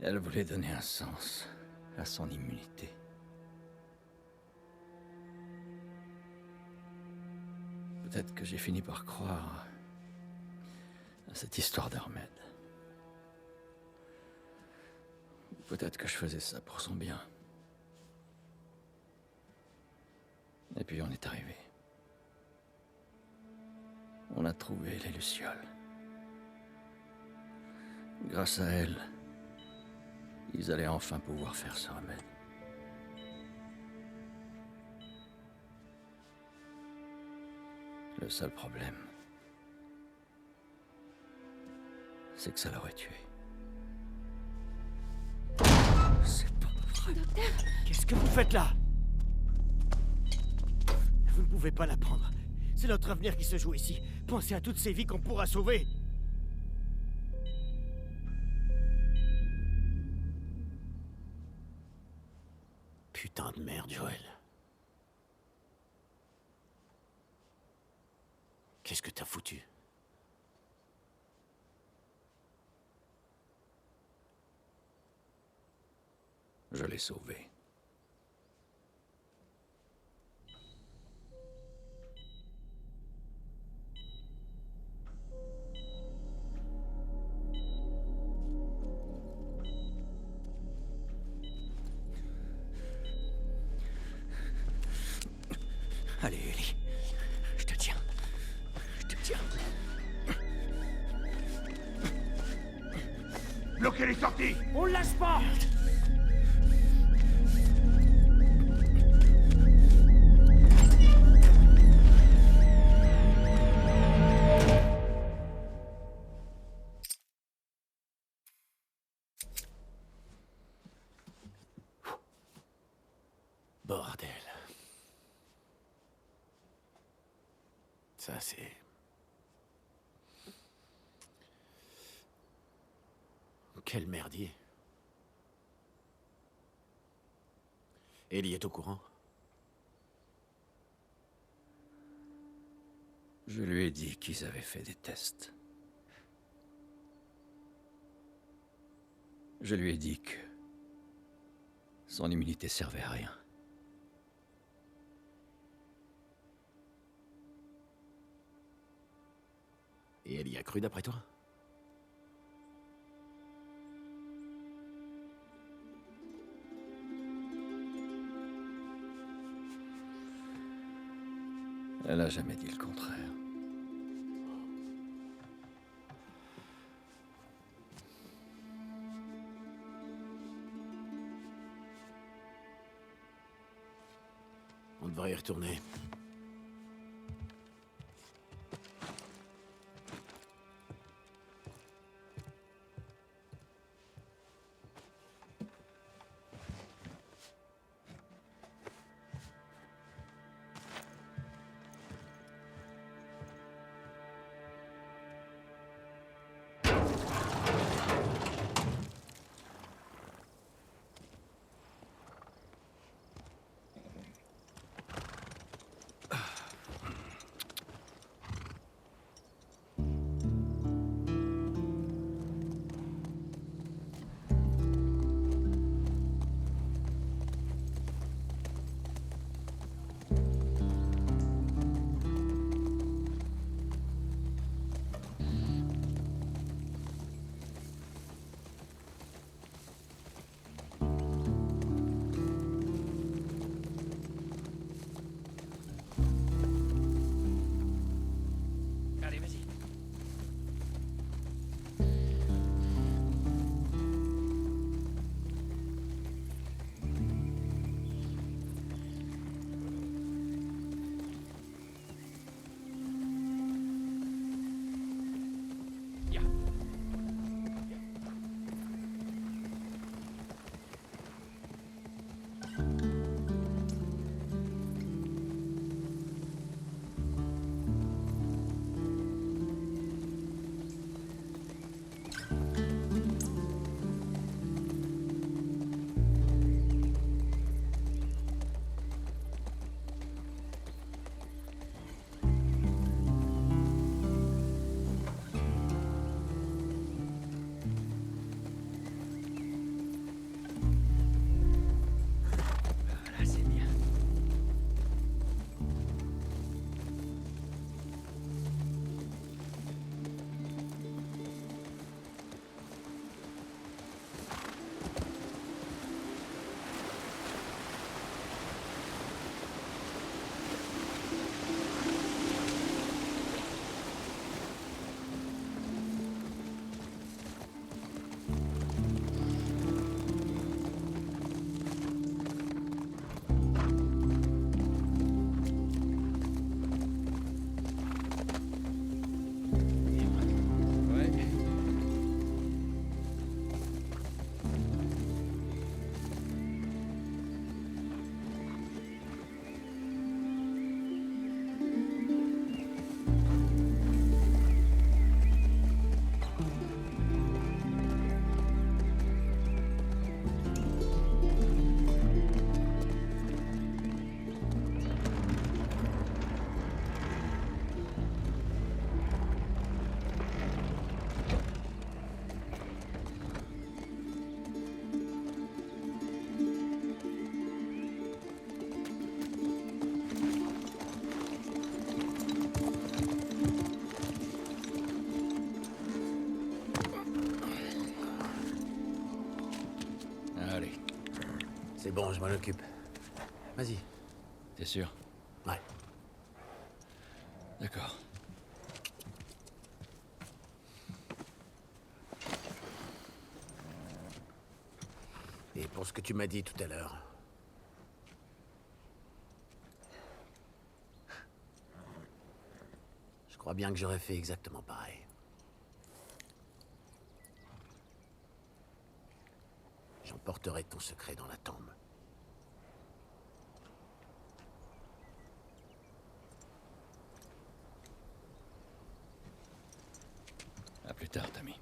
Elle voulait donner un sens à son immunité. Peut-être que j'ai fini par croire à cette histoire d'Ahmed. Peut-être que je faisais ça pour son bien. Et puis on est arrivé. On a trouvé les Lucioles. Grâce à elles, ils allaient enfin pouvoir faire ce remède. Le seul problème, c'est que ça l'aurait tué. C'est pas vrai. Docteur, Qu'est-ce que vous faites là? Vous ne pouvez pas la prendre. C'est notre avenir qui se joue ici. Pensez à toutes ces vies qu'on pourra sauver. Putain de merde, Joël. Qu'est-ce que t'as foutu? Je l'ai sauvé. Allez, Ellie. Je te tiens. Je te tiens. Bloquez les sorties! On le lâche pas! Bordel. Ça, c'est... Quel merdier. Ellie est au courant? Je lui ai dit qu'ils avaient fait des tests. Je lui ai dit que son immunité servait à rien. Et elle y a cru d'après toi? Elle a jamais dit le contraire. On devrait y retourner. C'est bon, je m'en occupe. Vas-y. T'es sûr? Ouais. D'accord. Et pour ce que tu m'as dit tout à l'heure... Je crois bien que j'aurais fait exactement pareil. J'emporterai ton secret dans la tombe. À plus tard, Tommy.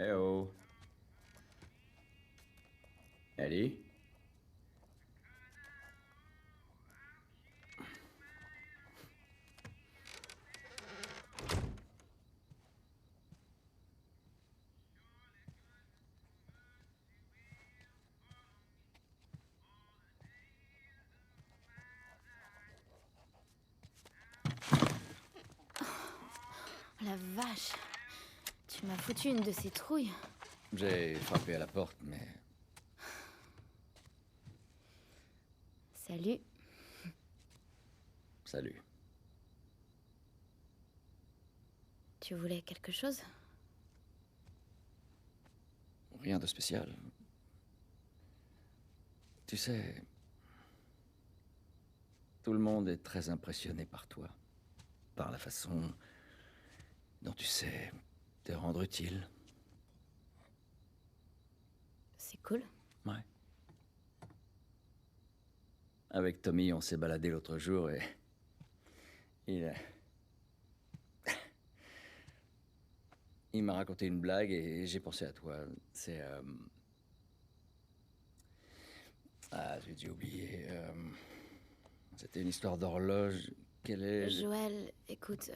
Eh oh. Ellie? La vache. Tu m'as foutu une de ces trouilles. J'ai frappé à la porte, mais... Salut. Salut. Tu voulais quelque chose? Rien de spécial. Tu sais... Tout le monde est très impressionné par toi. Par la façon dont tu sais te rendre utile. C'est cool. Ouais. Avec Tommy, on s'est baladé l'autre jour et... Il m'a raconté une blague et j'ai pensé à toi. C'est... Ah, j'ai dû oublier. C'était une histoire d'horloge. Quelle est... Joël, écoute,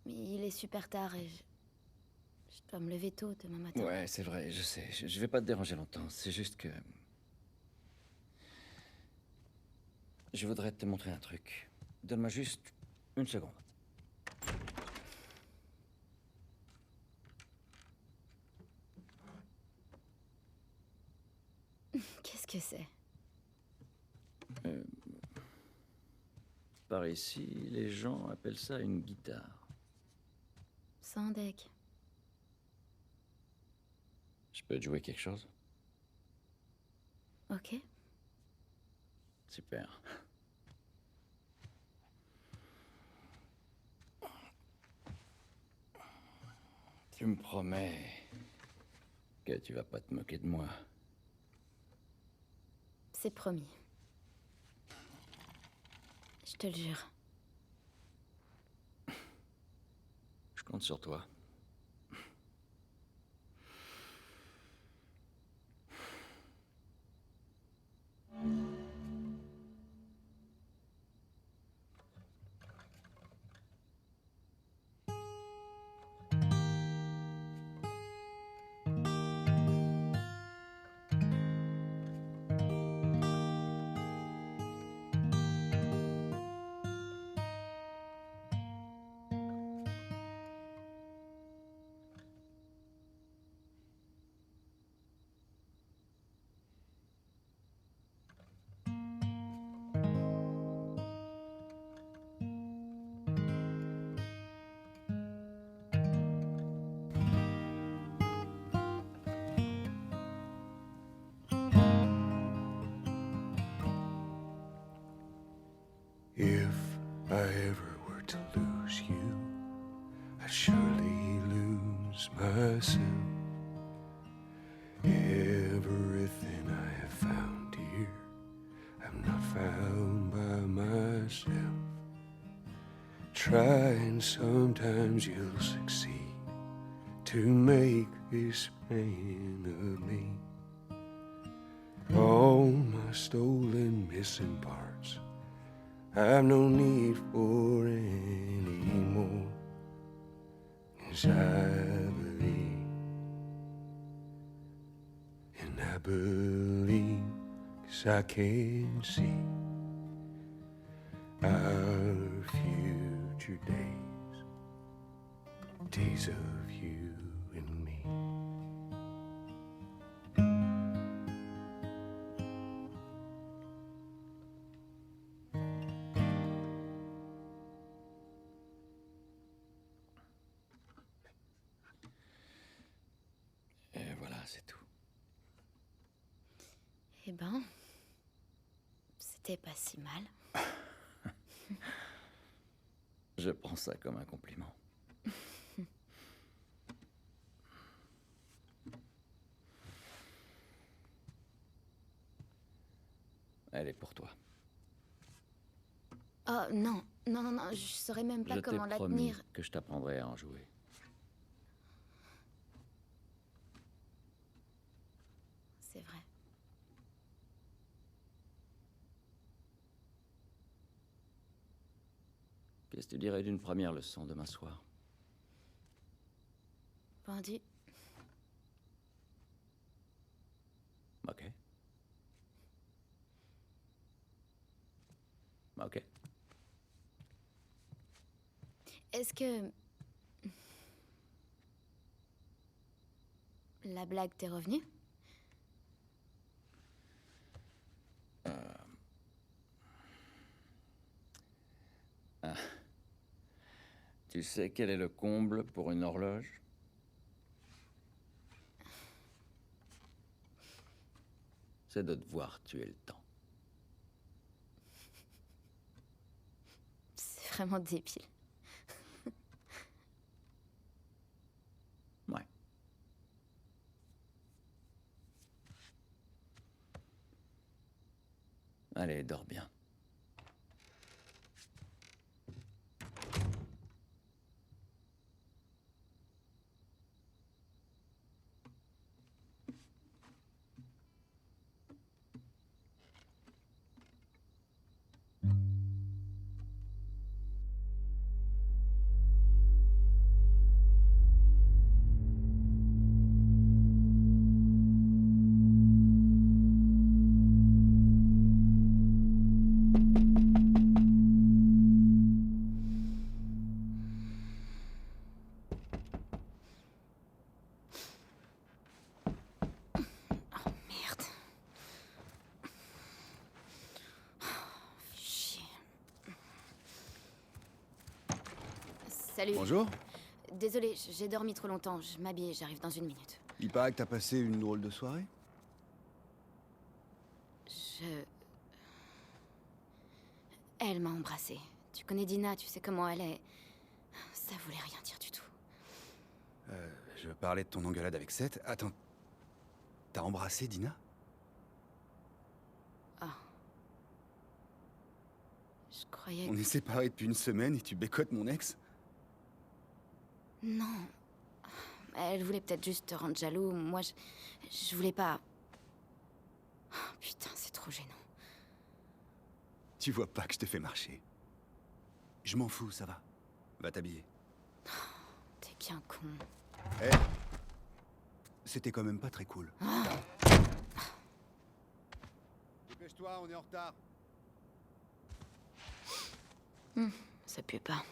il est super tard et je dois me lever tôt demain matin. Ouais, c'est vrai, je sais. Je vais pas te déranger longtemps. C'est juste que... Je voudrais te montrer un truc. Donne-moi juste une seconde. Qu'est-ce que c'est? Par ici, les gens appellent ça une guitare. Sans deck. Je peux te jouer quelque chose? Ok. Super. Tu me promets que tu vas pas te moquer de moi. C'est promis. Je te le jure. Je compte sur toi. If I ever were to lose you, I'd surely lose myself. Everything I have found here try and sometimes you'll succeed to make this man of me. All my stolen missing parts I've no need for anymore, 'cause I believe, and I believe 'cause I can see our future days, days of you and me. Et voilà, c'est tout. Eh ben, c'était pas si mal. Je prends ça comme un compliment. Elle est pour toi. Oh non, non, non, non, je saurais même pas Je t'ai comment la promis tenir. que je t'apprendrai à en jouer. C'est vrai. Qu'est-ce que tu dirais d'une première leçon demain soir? Vendu. Ok. Ok. Est-ce que... La blague t'est revenue? Tu sais quel est le comble pour une horloge? C'est de devoir tuer le temps. C'est vraiment débile. Ouais. Allez, dors bien. Merde. Chier. Salut. Bonjour. Désolée, j'ai dormi trop longtemps. Je m'habille, j'arrive dans une minute. Il paraît que t'as passé une drôle de soirée. Elle m'a embrassée. Tu connais Dina, tu sais comment elle est. Ça voulait rien dire du tout. Je parlais de ton engueulade avec Seth. Attends. T'as embrassé Dina? Ah. Je croyais On est séparés depuis une semaine et tu bécotes mon ex? Non. Elle voulait peut-être juste te rendre jaloux. Moi, je voulais pas... Oh, putain, c'est trop gênant. Tu vois pas que je te fais marcher. Je m'en fous, ça va. Va t'habiller. T'es bien con. Eh, c'était quand même pas très cool. Dépêche-toi, on est en retard. Ça pue pas.